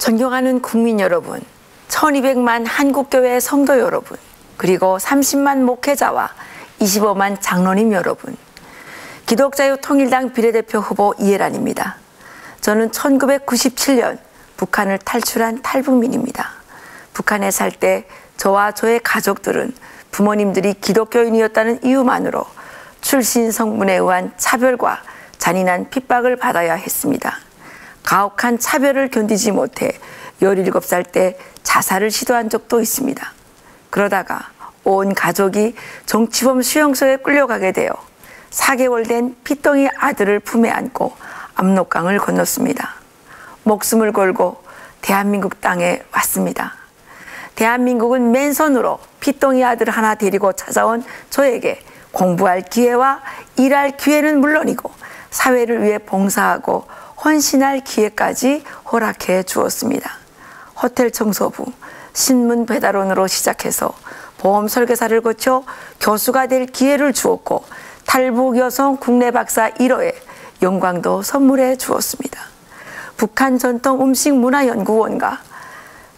존경하는 국민 여러분, 1200만 한국교회 성도 여러분, 그리고 30만 목회자와 25만 장로님 여러분, 기독자유통일당 비례대표 후보 이해란입니다. 저는 1997년 북한을 탈출한 탈북민입니다. 북한에 살 때 저와 저의 가족들은 부모님들이 기독교인이었다는 이유만으로 출신 성분에 의한 차별과 잔인한 핍박을 받아야 했습니다. 가혹한 차별을 견디지 못해 17살 때 자살을 시도한 적도 있습니다. 그러다가 온 가족이 정치범 수용소에 끌려가게 되어 4개월 된 피덩이 아들을 품에 안고 압록강을 건넜습니다. 목숨을 걸고 대한민국 땅에 왔습니다. 대한민국은 맨손으로 피덩이 아들 하나 데리고 찾아온 저에게 공부할 기회와 일할 기회는 물론이고 사회를 위해 봉사하고 헌신할 기회까지 허락해 주었습니다. 호텔 청소부, 신문 배달원으로 시작해서 보험 설계사를 거쳐 교수가 될 기회를 주었고 탈북 여성 국내 박사 1호에 영광도 선물해 주었습니다. 북한 전통 음식 문화연구원과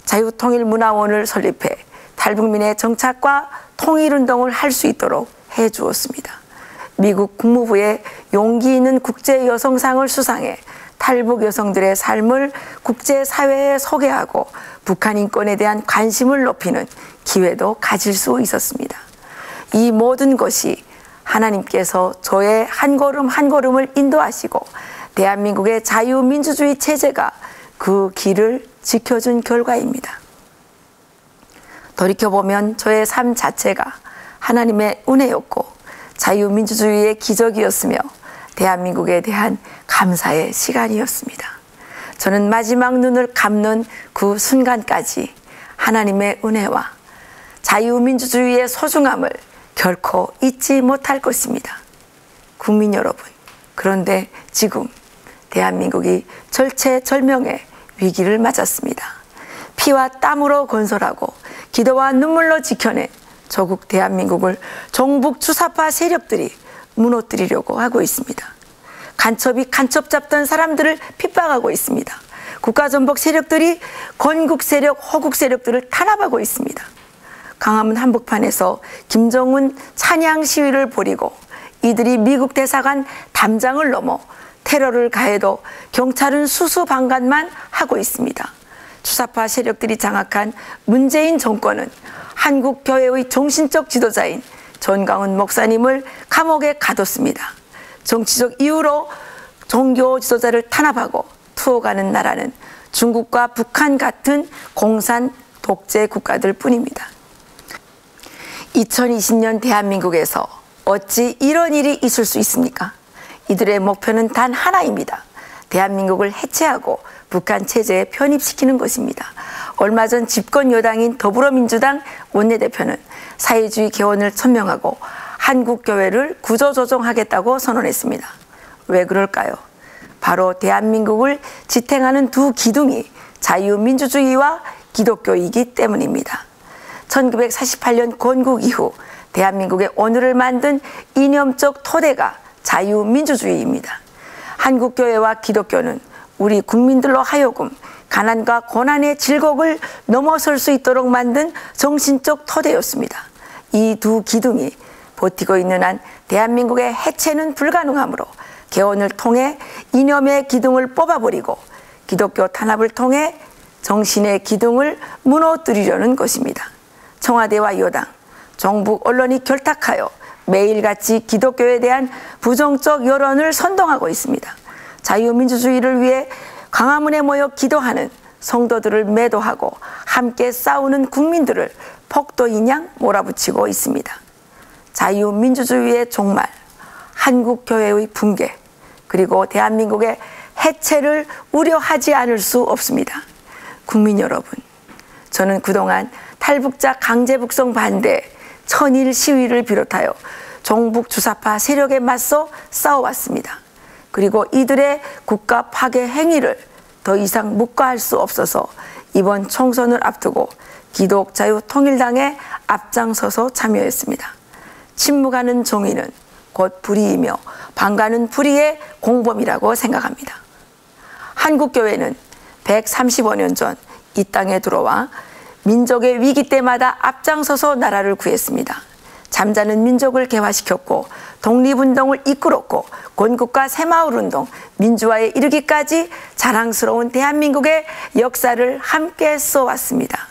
자유통일문화원을 설립해 탈북민의 정착과 통일운동을 할 수 있도록 해 주었습니다. 미국 국무부의 용기 있는 국제여성상을 수상해 탈북 여성들의 삶을 국제사회에 소개하고 북한 인권에 대한 관심을 높이는 기회도 가질 수 있었습니다. 이 모든 것이 하나님께서 저의 한 걸음 한 걸음을 인도하시고 대한민국의 자유민주주의 체제가 그 길을 지켜준 결과입니다. 돌이켜보면 저의 삶 자체가 하나님의 은혜였고 자유민주주의의 기적이었으며 대한민국에 대한 감사의 시간이었습니다. 저는 마지막 눈을 감는 그 순간까지 하나님의 은혜와 자유민주주의의 소중함을 결코 잊지 못할 것입니다. 국민 여러분, 그런데 지금 대한민국이 절체절명의 위기를 맞았습니다. 피와 땀으로 건설하고 기도와 눈물로 지켜낸 조국 대한민국을 종북 주사파 세력들이 무너뜨리려고 하고 있습니다. 간첩이 간첩 잡던 사람들을 핍박하고 있습니다. 국가전복 세력들이 건국 세력, 호국 세력들을 탄압하고 있습니다. 강화문 한복판에서 김정은 찬양 시위를 벌이고 이들이 미국 대사관 담장을 넘어 테러를 가해도 경찰은 수수방관만 하고 있습니다. 주사파 세력들이 장악한 문재인 정권은 한국교회의 정신적 지도자인 전광훈 목사님을 감옥에 가뒀습니다. 정치적 이유로 종교 지도자를 탄압하고 투옥하는 나라는 중국과 북한 같은 공산 독재 국가들 뿐입니다. 2020년 대한민국에서 어찌 이런 일이 있을 수 있습니까? 이들의 목표는 단 하나입니다. 대한민국을 해체하고 북한 체제에 편입시키는 것입니다. 얼마 전 집권 여당인 더불어민주당 원내대표는 사회주의 개헌을 천명하고 한국교회를 구조조정하겠다고 선언했습니다. 왜 그럴까요? 바로 대한민국을 지탱하는 두 기둥이 자유민주주의와 기독교이기 때문입니다. 1948년 건국 이후 대한민국의 오늘을 만든 이념적 토대가 자유민주주의입니다. 한국교회와 기독교는 우리 국민들로 하여금 가난과 고난의 질곡을 넘어설 수 있도록 만든 정신적 토대였습니다. 이 두 기둥이 버티고 있는 한 대한민국의 해체는 불가능하므로 개헌을 통해 이념의 기둥을 뽑아버리고 기독교 탄압을 통해 정신의 기둥을 무너뜨리려는 것입니다. 청와대와 여당, 정부 언론이 결탁하여 매일같이 기독교에 대한 부정적 여론을 선동하고 있습니다. 자유민주주의를 위해 광화문에 모여 기도하는 성도들을 매도하고 함께 싸우는 국민들을 폭도인 양 몰아붙이고 있습니다. 자유민주주의의 종말, 한국교회의 붕괴, 그리고 대한민국의 해체를 우려하지 않을 수 없습니다. 국민 여러분, 저는 그동안 탈북자 강제북송 반대 천일 시위를 비롯하여 종북 주사파 세력에 맞서 싸워왔습니다. 그리고 이들의 국가 파괴 행위를 더 이상 묵과할 수 없어서 이번 총선을 앞두고 기독자유통일당에 앞장서서 참여했습니다. 침묵하는 정의는 곧 불의이며 방가는 불의의 공범이라고 생각합니다. 한국교회는 135년 전 이 땅에 들어와 민족의 위기 때마다 앞장서서 나라를 구했습니다. 잠자는 민족을 개화시켰고 독립운동을 이끌었고 건국과 새마을운동, 민주화에 이르기까지 자랑스러운 대한민국의 역사를 함께 써왔습니다.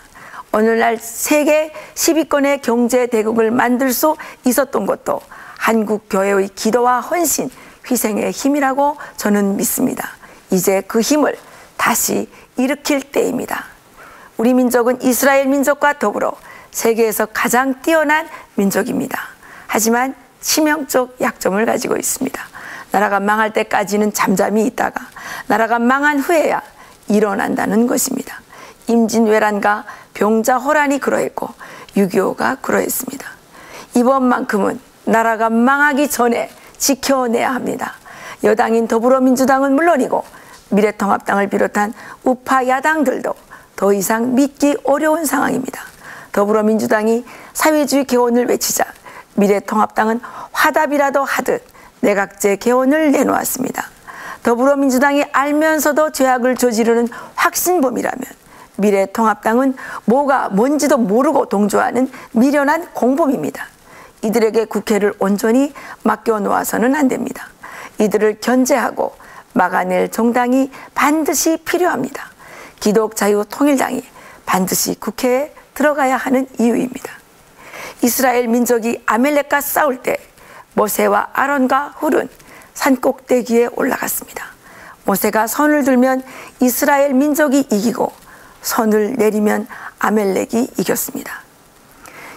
오늘날 세계 10위권의 경제대국을 만들 수 있었던 것도 한국교회의 기도와 헌신, 희생의 힘이라고 저는 믿습니다. 이제 그 힘을 다시 일으킬 때입니다. 우리 민족은 이스라엘 민족과 더불어 세계에서 가장 뛰어난 민족입니다. 하지만 치명적 약점을 가지고 있습니다. 나라가 망할 때까지는 잠잠히 있다가 나라가 망한 후에야 일어난다는 것입니다. 임진왜란과 병자호란이 그러했고 6.25가 그러했습니다. 이번만큼은 나라가 망하기 전에 지켜내야 합니다. 여당인 더불어민주당은 물론이고 미래통합당을 비롯한 우파 야당들도 더 이상 믿기 어려운 상황입니다. 더불어민주당이 사회주의 개헌을 외치자 미래통합당은 화답이라도 하듯 내각제 개헌을 내놓았습니다. 더불어민주당이 알면서도 죄악을 저지르는 확신범이라면 미래통합당은 뭐가 뭔지도 모르고 동조하는 미련한 공범입니다. 이들에게 국회를 온전히 맡겨놓아서는 안 됩니다. 이들을 견제하고 막아낼 정당이 반드시 필요합니다. 기독자유통일당이 반드시 국회에 들어가야 하는 이유입니다. 이스라엘 민족이 아멜렉과 싸울 때 모세와 아론과 훌은 산꼭대기에 올라갔습니다. 모세가 손을 들면 이스라엘 민족이 이기고 손을 내리면 아멜렉이 이겼습니다.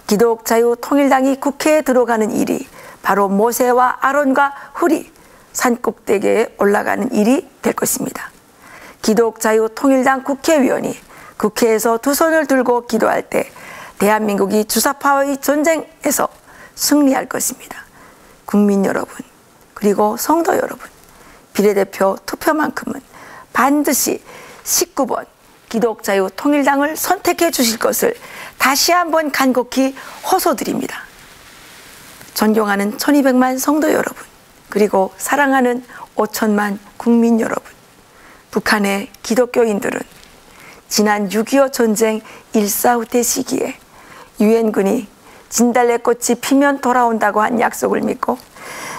기독자유통일당이 국회에 들어가는 일이 바로 모세와 아론과 훌이 산꼭대기에 올라가는 일이 될 것입니다. 기독자유통일당 국회의원이 국회에서 두 손을 들고 기도할 때 대한민국이 주사파와의 전쟁에서 승리할 것입니다. 국민 여러분, 그리고 성도 여러분, 비례대표 투표만큼은 반드시 19번 기독자유통일당을 선택해 주실 것을 다시 한번 간곡히 호소드립니다. 존경하는 1200만 성도 여러분, 그리고 사랑하는 5천만 국민 여러분, 북한의 기독교인들은 지난 6.25 전쟁 일사후퇴 시기에 유엔군이 진달래꽃이 피면 돌아온다고 한 약속을 믿고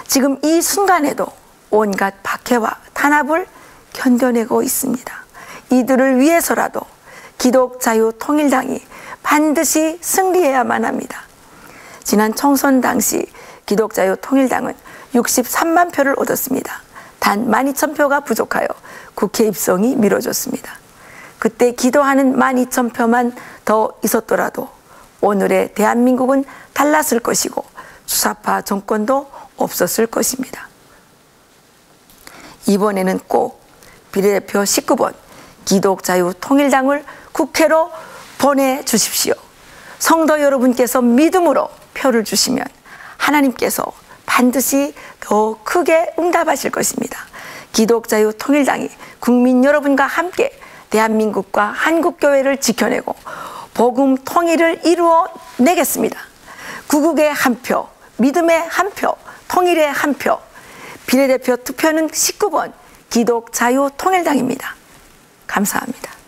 지금 이 순간에도 온갖 박해와 탄압을 견뎌내고 있습니다. 이들을 위해서라도 기독자유통일당이 반드시 승리해야만 합니다. 지난 총선 당시 기독자유통일당은 63만 표를 얻었습니다. 단 12,000표가 부족하여 국회 입성이 미뤄졌습니다. 그때 기도하는 12,000표만 더 있었더라도 오늘의 대한민국은 달랐을 것이고 주사파 정권도 없었을 것입니다. 이번에는 꼭 비례대표 19번 기독자유통일당을 국회로 보내주십시오. 성도 여러분께서 믿음으로 표를 주시면 하나님께서 반드시 더 크게 응답하실 것입니다. 기독자유통일당이 국민 여러분과 함께 대한민국과 한국교회를 지켜내고 복음 통일을 이루어내겠습니다. 구국의 한 표, 믿음의 한 표, 통일의 한 표, 비례대표 투표는 19번 기독자유통일당입니다. 감사합니다.